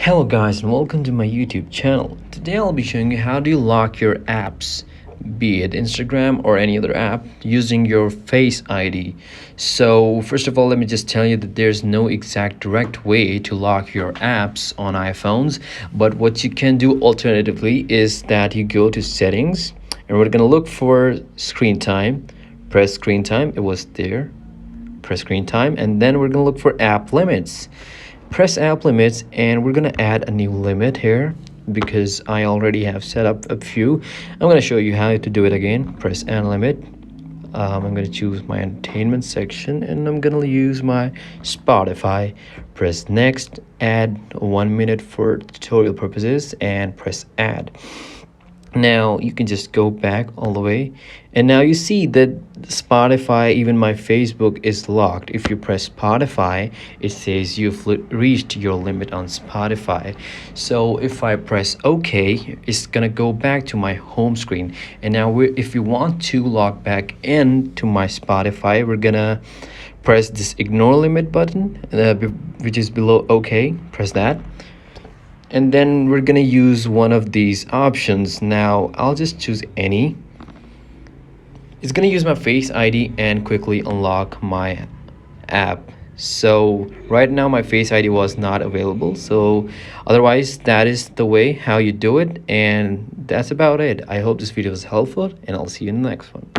Hello guys and welcome to my YouTube channel. Today I'll be showing you how do you lock your apps, be it Instagram or any other app, using your Face ID. So first of all, let me just tell you that there's no exact direct way to lock your apps on iPhones, but what you can do alternatively is that you go to settings and we're gonna look for screen time. Press screen time, it was there. Press screen time, and then we're gonna look for app limits. Press app limits, and we're gonna add a new limit here because I already have set up a few. I'm gonna show you how to do it again. Press add limit. I'm gonna choose my entertainment section and I'm gonna use my Spotify. Press next, add 1 minute for tutorial purposes, and press add. Now you can just go back all the way, and now you see that Spotify, even my Facebook, is locked. If you press Spotify, it says you've reached your limit on Spotify. So if I press OK, it's gonna go back to my home screen. And now if you want to log back in to my Spotify, we're gonna press this ignore limit button, which is below OK. Press that, and then we're gonna use one of these options. Now I'll just choose any. It's gonna use my Face ID and quickly unlock my app. So right now my Face ID was not available, so otherwise that is the way how you do it, and that's about it. I hope this video was helpful and I'll see you in the next one.